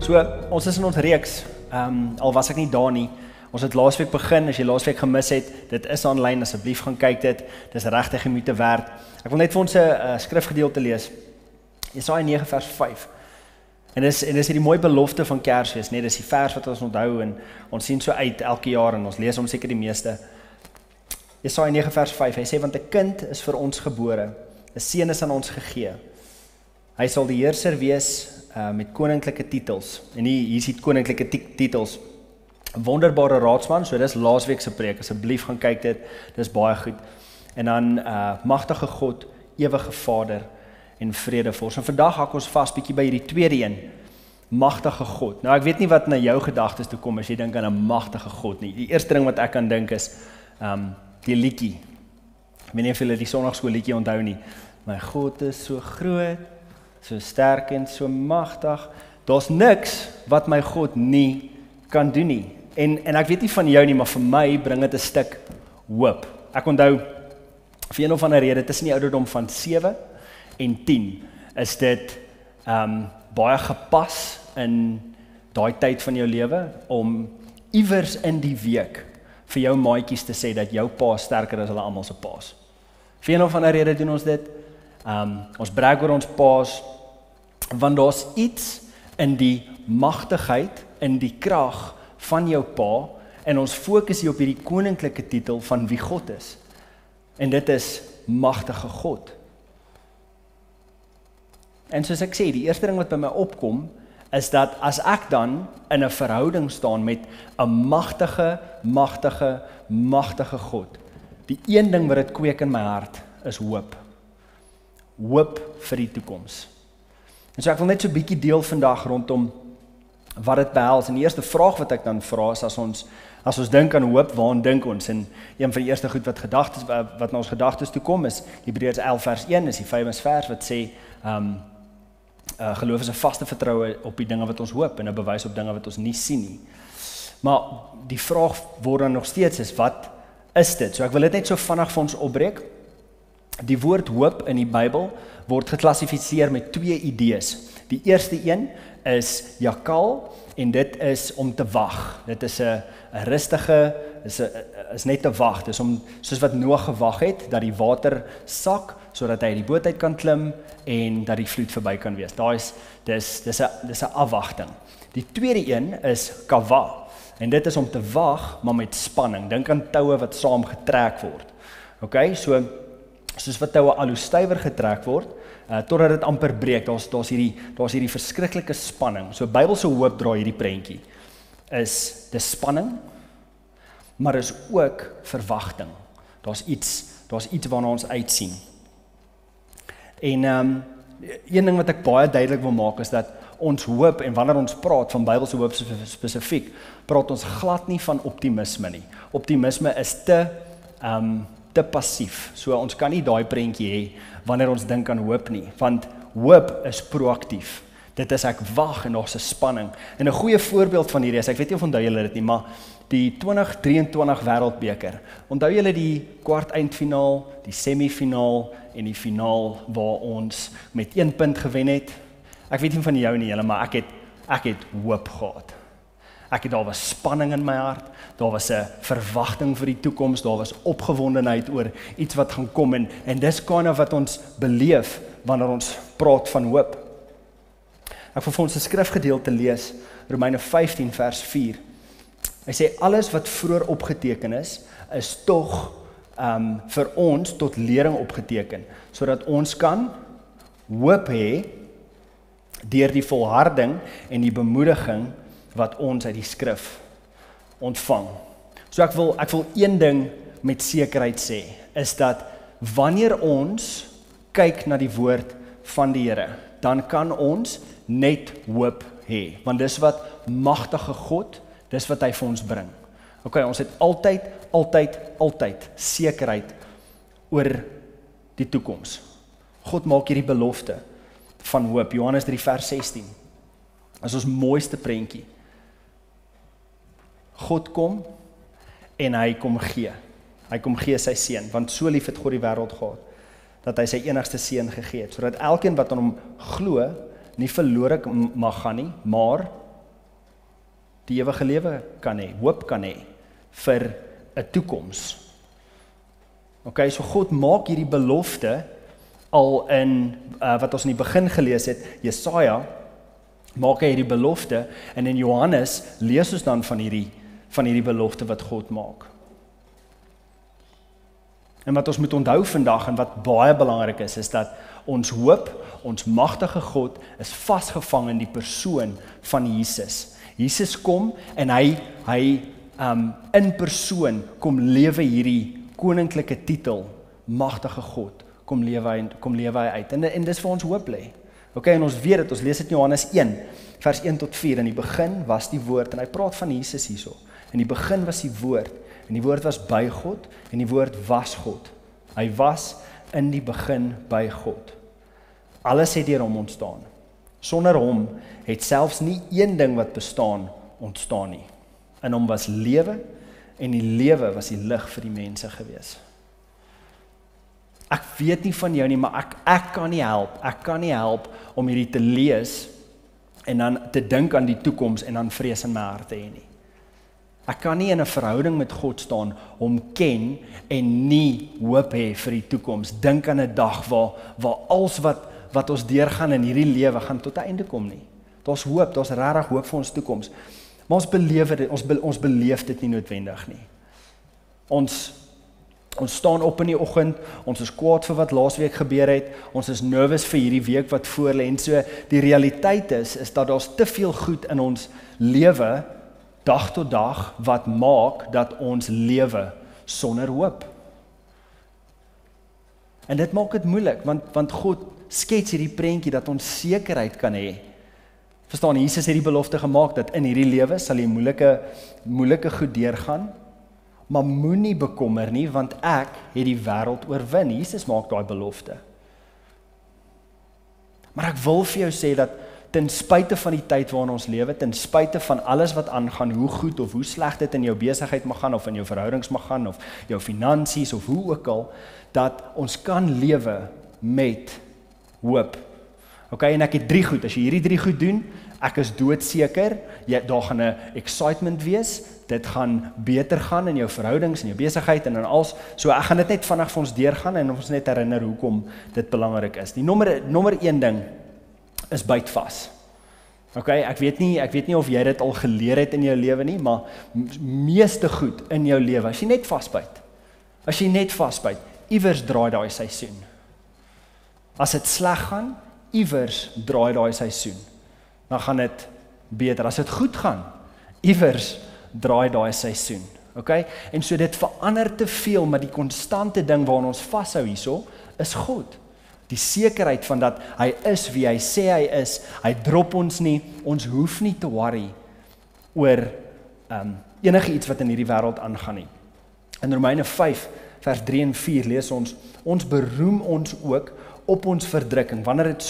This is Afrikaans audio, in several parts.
So, ons is in ons reeks, al was ek nie daar nie, ons het laasweek begin, as jy laasweek gemis het, dit is online, asseblief gaan kyk dit, is regtig die moeite werd. Ek wil net vir ons 'n skrifgedeelte lees, Jesaja 9 vers 5, en dis hierdie mooi belofte van Kersfees, dis die vers wat ons onthou, en ons sien so uit elke jaar, en ons lees hom seker die meeste. Jesaja 9 vers 5, hy sê, want 'n kind is vir ons gebore, 'n seun is aan ons gegee, hy sal die heerser wees, met koninklike titels, en hier is die koninklike titels, wonderbare raadsman, so dis laasweek se preek, asseblief gaan kyk dit, dis baie goed, en dan magtige God, ewige Vader, en vredevors, en vandag hak ons vast bietjie by hierdie tweede een, magtige God, nou ek weet nie wat na jou gedagtes toe kom, as jy dink aan 'n magtige God nie, die eerste ding wat ek kan dink is, die liedjie, ek weet nie of julle die Sondagskool liedjie onthou nie, my God is so groot, so sterk en so magtig, daar's niks wat my God nie kan doen nie, en ek weet nie van jou nie, maar vir my bring dit 'n stuk hoop. Ek onthou, vir een of ander rede, tussen die ouderdom van 7 en 10, is dit baie gepas in daai tyd van jou lewe, om iewers in die week, vir jou maatjies te sê, dat jou pa sterker is hulle almal se paas. Vir een of ander rede doen ons dit, ons brag oor ons paas, want daar's iets in die magtigheid, in die krag van jou pa, en ons fokus hier op hierdie koninklike titel van wie God is. En dit is magtige God. En soos ek sê, die eerste ding wat by my opkom, is dat as ek dan in 'n verhouding staan met 'n magtige God, die een ding wat dit kweek in my hart, is hoop. Hoop vir die toekoms. En so ek wil net so 'n bietjie deel vandag rondom wat dit behels. En die eerste vraag wat ek dan vra is, as ons dink aan hoop, waaraan dink ons? En een van die eerste goed wat na ons gedagtes toe kom, is Hebreërs 11 vers 1, is die famous vers wat sê, geloof is 'n vaste vertroue op die dinge wat ons hoop, en 'n bewys op dinge wat ons nie sien nie. Maar die vraag word dan nog steeds is, wat is dit? So ek wil dit net so vinnig vir ons opbreek. Die woord hoop in die Bybel word geklassifiseer met 2 idees. Die eerste een is jakal, en dit is om te wag. Dit is 'n rustige, is net te wag. Dis om, soos wat Noag gewag het, dat die water sak, sodat hy die boot uit kan klim, en dat die vloed verby kan wees. Dis 'n afwagting. Die tweede een is kawa, en dit is om te wag, maar met spanning. Dink aan toue wat saam getrek word. Okay, soos wat toue al hoe stywer getrek word, totdat dit amper breek, daar's hierdie verskriklike spanning. So Bybelse hoop dra hierdie prentjie, dis spanning, maar is ook verwagting. Daar's iets waarna ons uitsien. En een ding wat ek baie duidelik wil maak, is dat ons hoop, en wanneer ons praat van Bybelse hoop spesifiek, praat ons glad nie van optimisme nie. Optimisme is te passief, so ons kan nie daai prentjie hê wanneer ons dink aan hoop nie, want hoop is proaktief. Dit is ek wag, en daar's 'n spanning. En 'n goeie voorbeeld van hierdie is, ek weet nie of onthou julle dit nie, maar die 2023 Wêreldbeker, onthou julle die kwart eindfinaal, die semifinaal en die finaal waar ons met 1 punt gewen het? Ek weet nie van jou nie julle, maar ek het hoop gehad. Daar was spanning in my hart, daar was 'n verwagting vir die toekoms, daar was opgewondenheid oor iets wat gaan kom, en dis wat ons beleef wanneer ons praat van hoop. Ek wil vir ons 'n skrifgedeelte lees, Romeine 15 vers 4. Hy sê, alles wat vroeër opgeteken is tog vir ons tot lering opgeteken, sodat ons kan hoop hê deur die volharding en die bemoediging wat ons uit die skrif ontvang. So ek wil een ding met sekerheid sê, is dat wanneer ons kyk na die woord van die Here, dan kan ons net hoop hê, want dis wat magtige God, dis wat hy vir ons bring. Okay, ons het altyd sekerheid oor die toekoms. God maak hierdie belofte van hoop, Johannes 3 vers 16. Is ons mooiste prentjie. God kom, en hy kom gee sy seun, want so lief het God die wêreld gehad, dat hy sy enigste seun gegee het, sodat elkeen wat aan hom glo, nie verlore mag gaan nie, maar die ewige lewe kan hê, hoop kan hê vir 'n toekoms. Okay, so God maak hierdie belofte al in wat ons in die begin gelees het, Jesaja, maak hy hierdie belofte, en in Johannes lees ons dan van hierdie belofte wat God maak. En wat ons moet onthou vandag, en wat baie belangrik is dat ons hoop, ons magtige God, is vasgevang in die persoon van Jesus. Jesus kom, en hy in persoon kom lewe hierdie koninklike titel, magtige God, kom lewe hy uit. En dis vir ons hoop lê. Okay, en ons weet dit, ons lees dit in Johannes 1, vers 1 tot 4, in die begin was die woord, en hy praat van Jesus hierso. In die begin was die woord, en die woord was by God, en die woord was God. Hy was in die begin by God. Alles het deur hom ontstaan. Sonder hom het selfs nie een ding wat bestaan ontstaan nie. In hom was lewe, en die lewe was die lig vir die mense gewees. Ek weet nie van jou nie, maar ek kan nie help om hierdie te lees, en dan te dink aan die toekoms, en dan vrees in my hart te hê nie. Ek kan nie in 'n verhouding met God staan, hom ken, en nie hoop hê vir die toekoms. Dink aan 'n dag waar alles wat ons deurgaan in hierdie lewe gaan tot 'n einde kom nie. Daar's hoop, daar's regtig hoop vir ons toekoms. Maar ons beleef dit nie noodwendig nie. Ons staan op in die oggend, ons is kwaad vir wat laasweek gebeur het, ons is nervous vir hierdie week wat voor lê, en so die realiteit is dat daar's te veel goed in ons lewe, dag tot dag, wat maak dat ons lewe sonder hoop. En dit maak dit moeilik, want God skets hierdie prentjie dat ons sekerheid kan hê. Verstaan, Jesus het die belofte gemaak dat in hierdie lewe sal jy moeilike goed deurgaan, maar moenie bekommer nie, want ek het die wêreld oorwin. Jesus maak daai belofte. Maar ek wil vir jou sê dat ten spyte van die tyd waarin ons lewe, ten spyte van alles wat aangaan, hoe goed of hoe sleg dit in jou besigheid mag gaan, of in jou verhoudings mag gaan, of jou finansies, of hoe ook al, dat ons kan lewe met hoop. Okay, en ek het 3 goed, as jy hierdie 3 goed doen, ek is doodseker, daar gaan 'n excitement wees, dit gaan beter gaan in jou verhoudings, in jou besigheid, en in alles, so ek gaan dit net vinnig vir ons deurgaan, en ons net herinner hoekom dit belangrik is. Die nommer 1 ding, is byt vas. Okay, ek weet nie of jy dit al geleer het in jou lewe nie, maar meeste goed in jou lewe, as jy net vasbyt, iewers draai daai seisoen. As dit sleg gaan, iewers draai daai seisoen. Dan gaan dit beter. As dit goed gaan, iewers draai daai seisoen. Okay? En so dit verander te veel, maar die konstante ding waaraan ons vashou hierso, is God. Die sekerheid van dat hy is wie hy sê hy is, hy drop ons nie, ons hoef nie te worry oor enige iets wat in hierdie wêreld aangaan nie. In Romeine 5, vers 3 en 4 lees ons beroem ons ook op ons verdrukking. Wanneer dit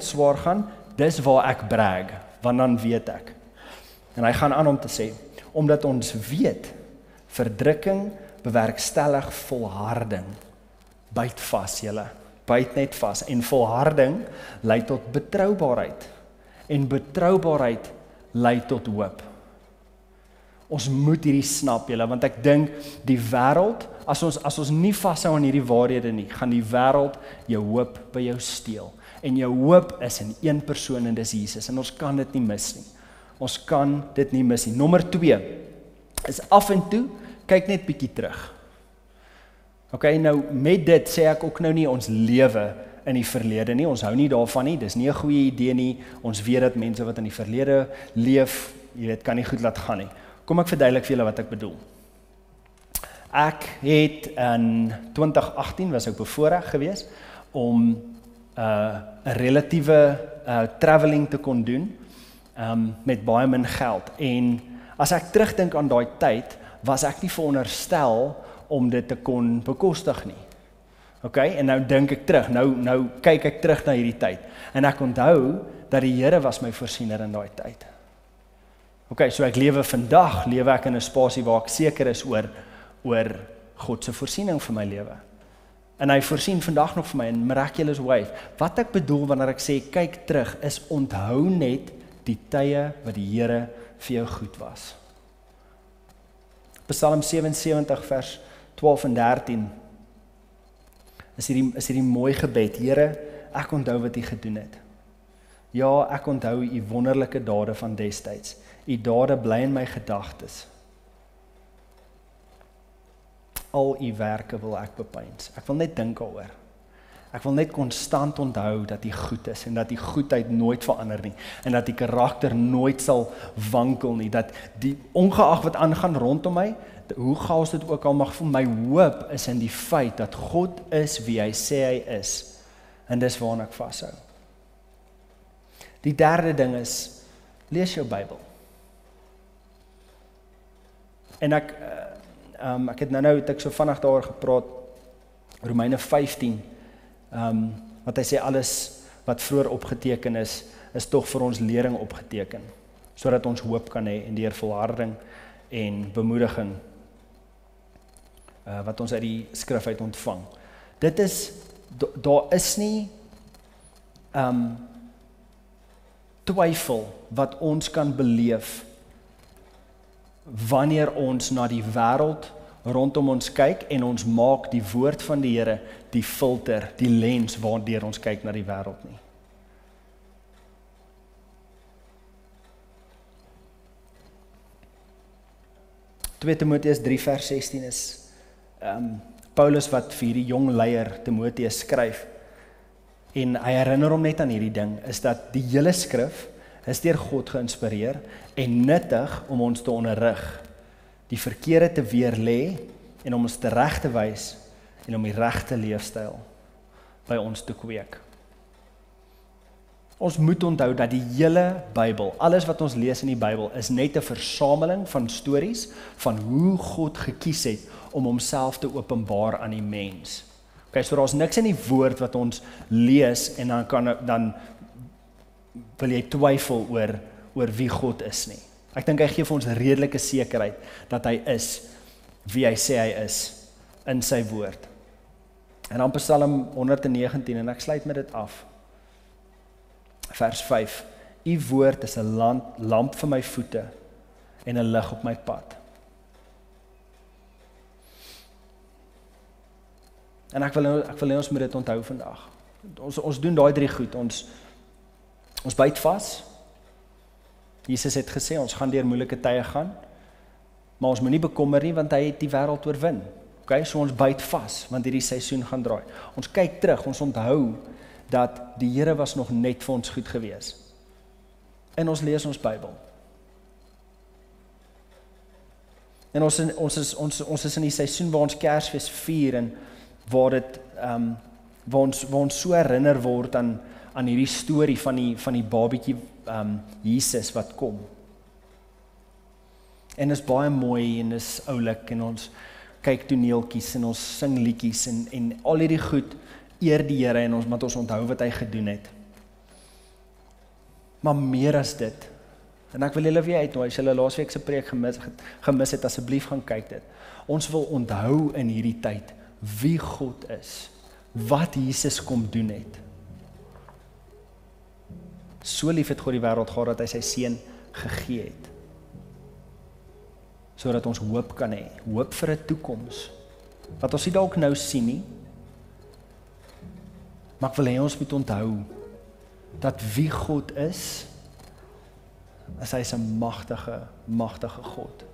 swaar gaan, dis waar ek brag, want dan weet ek. En hy gaan aan om te sê, omdat ons weet, verdrukking bewerkstellig volharding. Byt vas julle, byt net vas, en volharding lei tot betroubaarheid, en betroubaarheid lei tot hoop. Ons moet hierdie snap julle, want ek dink die wêreld, as ons nie vashou aan hierdie waarhede nie, gaan die wêreld jou hoop by jou steel. En jou hoop is in een persoon, en dis Jesus, en ons kan dit nie mis nie. Ons kan dit nie mis nie. Nommer 2 is af en toe, kyk net bietjie terug. Okay, nou met dit sê ek ook nou nie ons lewe in die verlede nie, ons hou nie daarvan nie, dis nie 'n goeie idee nie, ons weet dat mense wat in die verlede leef, jy weet, kan nie goed laat gaan nie. Kom ek verduidelik vir julle wat ek bedoel. Ek het in 2018 was ek bevoorreg geweest om 'n relatiewe traveling te kon doen met baie min geld, en as ek terugdink aan daai tyd, was ek nie veronderstel om dit te kon bekostig nie. Okay, en nou dink ek terug, nou kyk ek terug na hierdie tyd, en ek onthou dat die Here was my voorsiener in daai tyd. Okay, so ek vandag lewe ek in 'n spasie waar ek seker is oor God se voorsiening vir my lewe. En hy voorsien vandag nog vir my in miraculous ways. Wat ek bedoel wanneer ek sê kyk terug, is onthou net die tye wat die Here vir jou goed was. Psalm 77 vers 12 en 13 is hierdie mooi gebed. Here, ek onthou wat U gedoen het. Ja, ek onthou U wonderlike dade van destyds. U dade bly in my gedagtes. Al U werke wil ek bepeins. Ek wil net dink daaroor. Ek wil net konstant onthou dat U goed is en dat U goedheid nooit verander nie en dat U karakter nooit sal wankel nie, dat die ongeag wat aangaan rondom my, hoe chaos dit ook al mag voel, my hoop is in die feit dat God is wie hy sê hy is en dis waarna ek vashou. Die derde ding is, lees jou Bybel. En ek het nou het ek so vinnig daaroor gepraat, Romeine 15, wat hy sê alles wat vroeër opgeteken is tog vir ons lering opgeteken, sodat ons hoop kan hê en deur volharding en bemoediging wat ons uit die skrif uit ontvang. Dit is, daar is nie twyfel wat ons kan beleef wanneer ons na die wêreld rondom ons kyk en ons maak die woord van die Here die filter, die lens waardeur ons kyk na die wêreld nie. Timoteus 3 vers 16 is Paulus wat vir die jong leier Timoteus skryf en hy herinner hom net aan hierdie ding, is dat die hele skrif is deur God geïnspireer en nuttig om ons te onderrig, die verkeerde te weerlê en om ons reg te wys en om die regte leefstyl by ons te kweek. Ons moet onthou dat die hele Bybel, alles wat ons lees in die Bybel, is net 'n versameling van stories van hoe God gekies het om homself te openbaar aan die mens. Okay, so daar's niks in die woord wat ons lees en dan wil jy twyfel oor wie God is nie. Ek dink hy gee vir ons redelike sekerheid dat hy is wie hy sê hy is in sy woord. En dan Psalm 119 en ek sluit met dit af. Vers 5. U woord is 'n lamp vir my voete en 'n lig op my pad. En ek wil hê ons moet dit onthou vandag. Ons doen daai 3 goed. Ons byt vas. Jesus het gesê ons gaan deur moeilike tye gaan, maar ons moenie bekommer nie want hy het die wêreld oorwin. Okay, so ons byt vas want hierdie seisoen gaan draai. Ons kyk terug, ons onthou dat die Here was nog net vir ons goed gewees. En ons lees ons Bybel. En ons is in die seisoen waar ons Kersfees vier en waar ons so herinner word aan hierdie storie van die babietjie Jesus wat kom. En is baie mooi en is oulik en ons kyk toneeltjies en ons sing liedjies en al hierdie goed eer die Here en ons moet ons onthou wat hy gedoen het. Maar meer as dit. En ek wil julle weer uitnooi, as julle laasweek se preek gemis het, asseblief gaan kyk dit. Ons wil onthou in hierdie tyd wie God is, wat Jesus kom doen het. So lief het God die wêreld gehad dat hy sy seun gegee het. Sodat ons hoop kan hê, hoop vir 'n toekoms. Wat ons nie dalk nou sien nie, maar ek wil hê ons moet onthou dat wie God is hy 'n magtige God.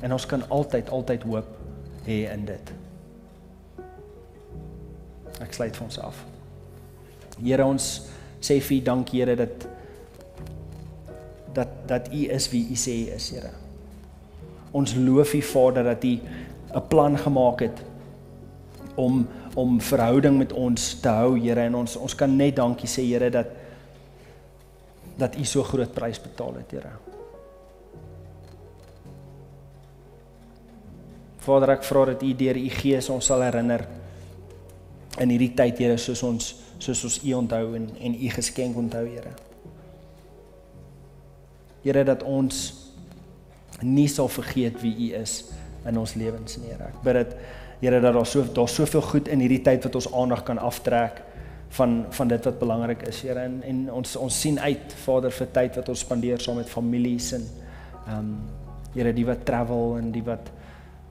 En ons kan altyd hoop hê in dit. Ek sluit vir ons af. Here, ons sê vir U dankie, Here, dat U is wie U sê U is, Here. Ons loof U, Vader, dat U 'n plan gemaak het om verhouding met ons te hou, Here, en ons kan net dankie sê, Here, dat U so groot prys betaal het, Here. Vader, ek vra dat U deur U Gees ons sal herinner in hierdie tyd, Here, soos ons U onthou en U geskenk onthou, Here. Here, dat ons nie sal vergeet wie U is in ons lewens nie, Here. Ek bid dit, Here, dat daar soveel goed in hierdie tyd wat ons aandag kan aftrek van dit wat belangrik is, Here, en ons sien uit, Vader, vir tyd wat ons spandeer saam met families en Here, die wat travel en die wat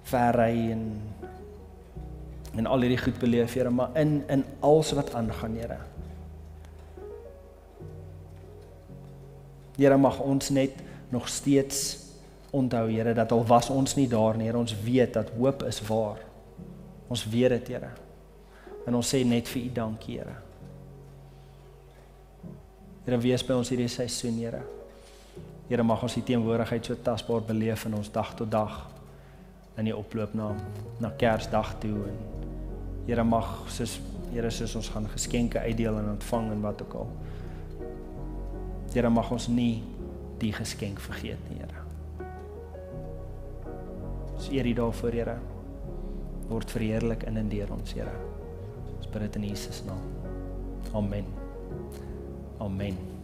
ver ry en al hierdie goed beleef, Here, maar in alles wat aangaan, Here. Here, mag ons net nog steeds onthou, Here, dat al was ons nie daar nie, Here, ons weet dat hoop is waar. Ons weet dit, Here. En ons sê net vir U dankie, Here. Here, wees by ons hierdie seisoen, Here. Here, mag ons die teenwoordigheid so tasbaar beleef in ons dag tot dag, in die oploop na Kersdag toe, en Here, mag, soos ons gaan geskenke uitdeel en ontvang en wat ook al. Here, mag ons nie die geskenk vergeet nie, Here. Ons eer U daarvoor, Here. Word verheerlik in en deur ons, Here. Ons bid dit in Jesus naam. Amen. Amen.